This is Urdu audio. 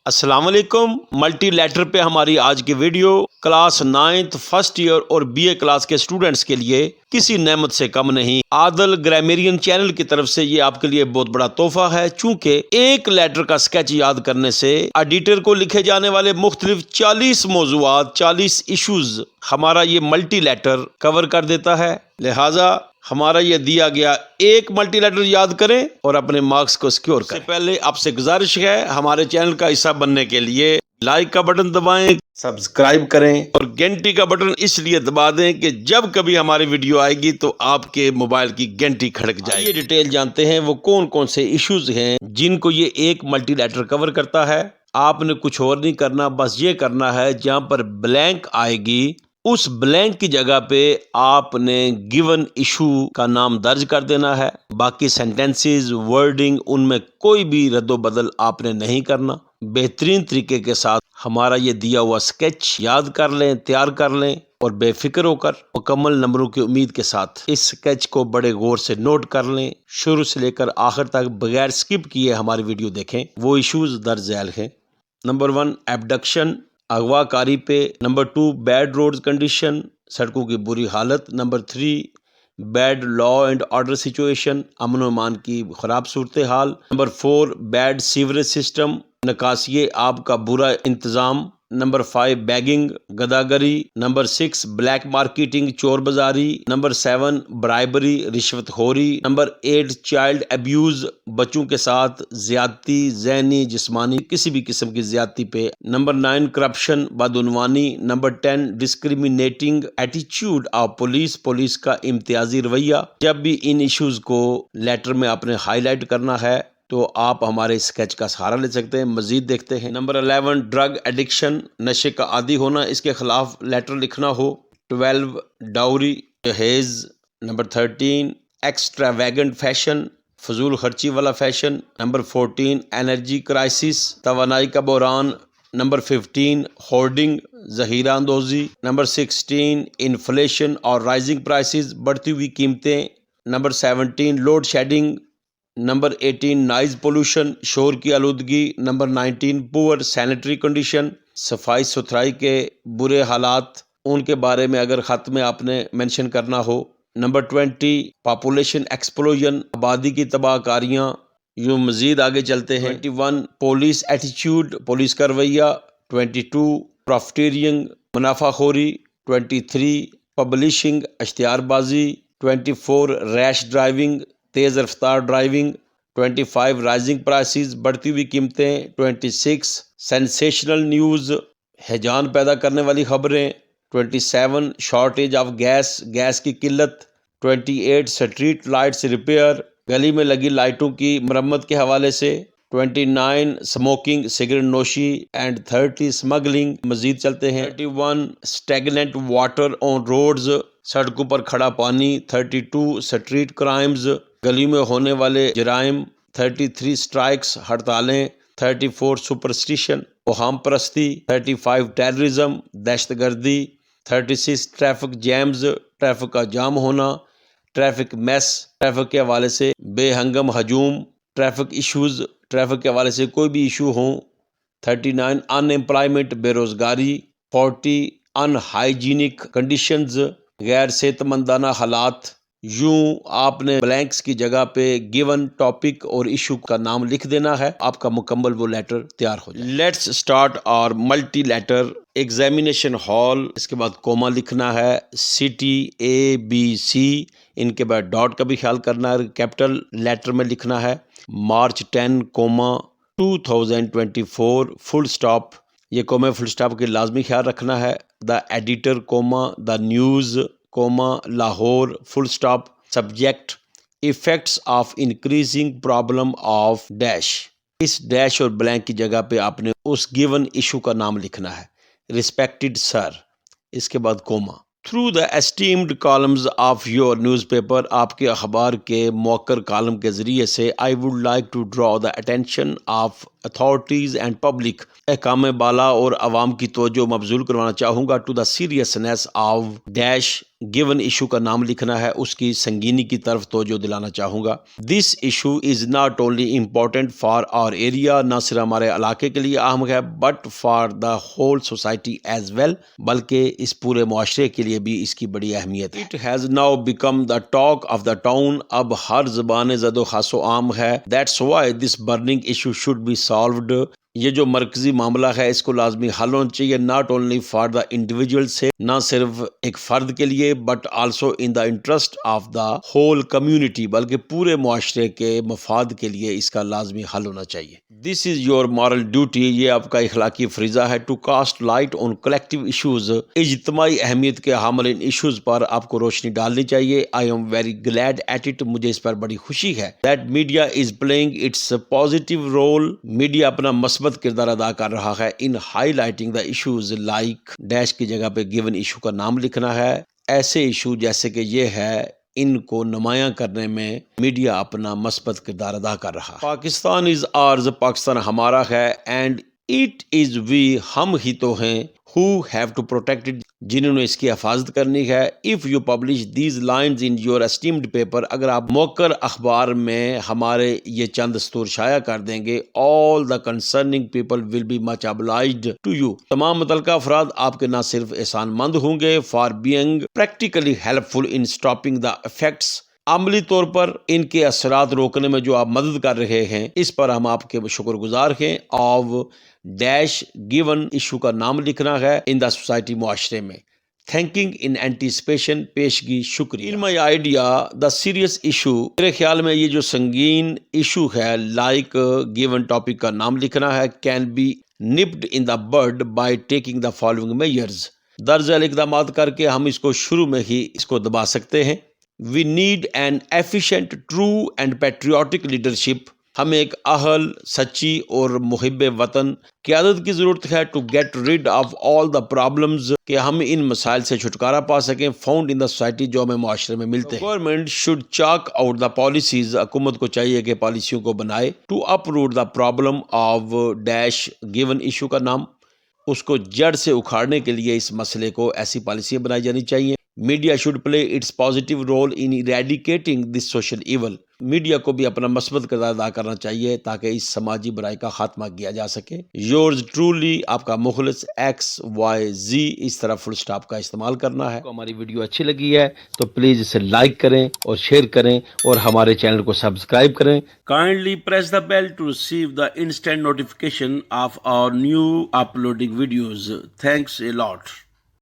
السلام علیکم۔ ملٹی لیٹر پہ ہماری آج کی ویڈیو کلاس 9 فرسٹ ایئر اور بی اے کلاس کے اسٹوڈنٹس کے لیے کسی نعمت سے کم نہیں۔ عادل گرامیرین چینل کی طرف سے یہ آپ کے لیے بہت بڑا تحفہ ہے، چونکہ ایک لیٹر کا سکیچ یاد کرنے سے ایڈیٹر کو لکھے جانے والے مختلف 40 موضوعات، 40 ایشوز ہمارا یہ ملٹی لیٹر کور کر دیتا ہے۔ لہٰذا ہمارا یہ دیا گیا ایک ملٹی لیٹر یاد کریں اور اپنے مارکس کو سکیور کریں۔ اس سے پہلے آپ سے گزارش ہے، ہمارے چینل کا حصہ بننے کے لیے لائک کا بٹن دبائیں، سبسکرائب کریں اور گھنٹی کا بٹن اس لیے دبا دیں کہ جب کبھی ہماری ویڈیو آئے گی تو آپ کے موبائل کی گھنٹی کھڑک جائے۔ یہ ڈیٹیل جانتے ہیں وہ کون کون سے ایشوز ہیں جن کو یہ ایک ملٹی لیٹر کور کرتا ہے۔ آپ نے کچھ اور نہیں کرنا، بس یہ کرنا ہے جہاں پر بلینک آئے گی اس بلینک کی جگہ پہ آپ نے گیون ایشو کا نام درج کر دینا ہے۔ باقی سینٹینسز، ورڈنگ، ان میں کوئی بھی رد و بدل آپ نے نہیں کرنا۔ بہترین طریقے کے ساتھ ہمارا یہ دیا ہوا سکیچ یاد کر لیں، تیار کر لیں اور بے فکر ہو کر مکمل نمبروں کی امید کے ساتھ اس سکیچ کو بڑے غور سے نوٹ کر لیں۔ شروع سے لے کر آخر تک بغیر سکپ کیے ہماری ویڈیو دیکھیں۔ وہ ایشوز درج ذیل ہیں۔ نمبر 1 ایبڈکشن، اغوا کاری پہ۔ نمبر 2 بیڈ روڈز کنڈیشن، سڑکوں کی بری حالت۔ Number 3 bad law and order situation, امن و امان کی خراب صورتحال۔ نمبر 4 بیڈ سیوریج سسٹم، نکاسی آب کا برا انتظام۔ نمبر 5 بیگنگ، گداگری۔ نمبر 6 بلیک مارکیٹنگ، چور بازاری۔ نمبر 7 برائبری، رشوت خوری۔ نمبر 8 چائلڈ ابیوز، بچوں کے ساتھ زیادتی، ذہنی، جسمانی، کسی بھی قسم کی زیادتی پہ۔ نمبر 9 کرپشن، بدعنوانی۔ نمبر 10 ڈسکریمنیٹنگ ایٹیچیوڈ آف پولیس، پولیس کا امتیازی رویہ۔ جب بھی ان ایشوز کو لیٹر میں آپ نے ہائی لائٹ کرنا ہے تو آپ ہمارے اسکیچ کا سہارا لے سکتے ہیں۔ مزید دیکھتے ہیں۔ نمبر 11 ڈرگ ایڈکشن، نشے کا عادی ہونا، اس کے خلاف لیٹر لکھنا ہو۔ 12 ڈاوری، جہیز۔ نمبر 13 ایکسٹراویگنٹ فیشن، فضول خرچی والا فیشن۔ نمبر 14 انرجی کرائسس، توانائی کا بحران۔ نمبر 15 ہورڈنگ، ذخیرہ اندوزی۔ نمبر 16 انفلیشن اور رائزنگ پرائسز، بڑھتی ہوئی قیمتیں۔ Number 17 load shedding. Number 18 noise pollution, شور کی آلودگی۔ نمبر 19 پور سینیٹری کنڈیشن، صفائی ستھرائی کے برے حالات، ان کے بارے میں اگر خط میں آپ نے مینشن کرنا ہو۔ نمبر 20 پاپولیشن ایکسپلوژن، آبادی کی تباہ کاریاں۔ یوں مزید آگے چلتے ہیں۔ 21 پولیس ایٹیچیوڈ، پولیس کا رویہ۔ 22 پروفیٹیرنگ، منافع خوری۔ 23 پبلشنگ، اشتہار بازی۔ 24 ریش ڈرائیونگ، تیز رفتار ڈرائیونگ۔ 25 رائزنگ پرائسز، بڑھتی ہوئی قیمتیں۔ 26 سینسیشنل نیوز، ہیجان پیدا کرنے والی خبریں۔ 27 شارٹیج آف گیس، گیس کی قلت۔ 28 اسٹریٹ لائٹس ریپیئر، گلی میں لگی لائٹوں کی مرمت کے حوالے سے۔ 29 اسموکنگ، سگریٹ نوشی اینڈ 30 اسمگلنگ۔ مزید چلتے ہیں۔ 31 اسٹیگننٹ واٹر آن روڈز، سڑکوں پر کھڑا پانی۔ 32 اسٹریٹ کرائمز، گلی میں ہونے والے جرائم۔ 33 اسٹرائکس، ہڑتالیں۔ 34 سپرسٹیشن، اوہام پرستی۔ 35 ٹیررزم، دہشت گردی۔ 36 ٹریفک جیمز، ٹریفک کا جام ہونا۔ ٹریفک میس، ٹریفک کے حوالے سے بے ہنگم ہجوم۔ ٹریفک ایشوز، ٹریفک کے حوالے سے کوئی بھی ایشو ہوں۔ 39 ان امپلائمنٹ، بے روزگاری۔ 40 ان ہائیجینک کنڈیشنز، غیر صحت مندانہ حالات۔ یوں آپ نے بلینکس کی جگہ پہ گیون ٹاپک اور ایشو کا نام لکھ دینا ہے، آپ کا مکمل وہ لیٹر تیار ہو جائے۔ لیٹس اسٹارٹ اور ملٹی لیٹر۔ ایگزامینیشن ہال، اس کے بعد کوما لکھنا ہے۔ سٹی ABC، ان کے بعد ڈاٹ کا بھی خیال کرنا ہے، کیپٹل لیٹر میں لکھنا ہے۔ مارچ 10 کوما 2024 فل سٹاپ، یہ کوما فل سٹاپ کے لازمی خیال رکھنا ہے۔ The editor comma, the news comma, Lahore full stop. Subject effects of increasing problem of dash, اس ڈیش اور بلینک کی جگہ پہ آپ نے اس گیون ایشو کا نام لکھنا ہے۔ ریسپیکٹڈ سر، اس کے بعد comma. Through the esteemed columns of your newspaper, آپ کے اخبار کے موقر کالم کے ذریعے سے I would like to draw the attention of authorities and public, احکام بالا اور عوام کی توجہ مبذول کروانا چاہوں گا to the seriousness of dash given issue کا نام لکھنا ہے، اس کی سنگینی کی طرف توجہ دلانا چاہوں گا. This issue is not only important for our area، نہ صرف ہمارے علاقے کے لیے اہم ہے but for the whole society as well، بلکہ اس پورے معاشرے کے لیے بھی اس کی بڑی اہمیت ہے. It has now become the talk of the town، اب ہر زبان زد و خاص و عام ہے. That's why this burning issue should be solved، یہ جو مرکزی معاملہ ہے اس کو لازمی حل ہونا چاہیے، not only for the individual سے، نہ صرف ایک فرد کے لیے but also in the interest of the whole community, بلکہ پورے معاشرے کے مفاد کے لیے اس کا لازمی حل ہونا چاہیے. This is your moral duty, یہ آپ کا اخلاقی فریضہ ہے، to cast light on collective issues, اجتماعی اہمیت کے حامل ان ایشوز پر آپ کو روشنی ڈالنی چاہیے. I am very glad at it, مجھے اس پر بڑی خوشی ہے. That media is playing its positive role, media اپنا مثبت کردار ادا کر رہا ہے in highlighting the issues like dash کی جگہ پہ گیون ایشو کا نام لکھنا ہے. ایسے ایشو جیسے کہ یہ ہے، ان کو نمایاں کرنے میں میڈیا اپنا مثبت کردار ادا کر رہا ہے. پاکستان از آرز، پاکستان ہمارا ہے، اینڈ اٹ از وی، ہم ہی تو ہیں، who have to protect it، جنہوں نے اس کی حفاظت کرنی ہے. if you publish these lines in your esteemed paper، اگر آپ موقر اخبار میں ہمارے یہ چند دستور شائع کر دیں گے، all the concerning people will be much obliged to you، تمام متعلقہ افراد آپ کے نہ صرف احسان مند ہوں گے for being practically helpful in stopping the effects، عملی طور پر ان کے اثرات روکنے میں جو آپ مدد کر رہے ہیں، اس پر ہم آپ کے شکر گزار ہیں. آف ڈیش گیون ایشو کا نام لکھنا ہے ان دا سوسائٹی، معاشرے میں. تھینکنگ ان اینٹیسپیشن، پیشگی شکریہ. In my idea the serious issue, میرے خیال میں یہ جو سنگین ایشو ہے لائک گیون ٹاپک کا نام لکھنا ہے، can be nipped in the bud by taking the following measures, درج ذیل اقدامات کر کے ہم اس کو شروع میں ہی اس کو دبا سکتے ہیں. We need an efficient, true and patriotic leadership، ہمیں ایک اہل، سچی اور محب وطن قیادت کی ضرورت ہے. to get rid of all the problems، کہ ہم ان مسائل سے چھٹکارا پا سکیں، found in the society، جو ہمیں معاشرے میں ملتے ہیں. Government should chalk out the policies، حکومت کو چاہیے کہ پالیسیوں کو بنائے. to uproot the problem of dash given issue کا نام، اس کو جڑ سے اکھاڑنے کے لیے اس مسئلے کو ایسی پالیسیاں بنائی جانی چاہیے. Media should play its positive role in eradicating this social evil, media کو بھی اپنا مثبت کردار ادا کرنا چاہیے تاکہ اس سماجی برائی کا خاتمہ کیا جا سکے. یورز ٹرولی، آپ کا مخلص XYZ، اس طرح فل سٹاپ کا استعمال کرنا ہے. ہماری ویڈیو اچھی لگی ہے تو پلیز اسے لائک کریں اور شیئر کریں اور ہمارے چینل کو سبسکرائب کریں. Kindly press the bell to receive the instant notification of our new uploading videos. Thanks a lot.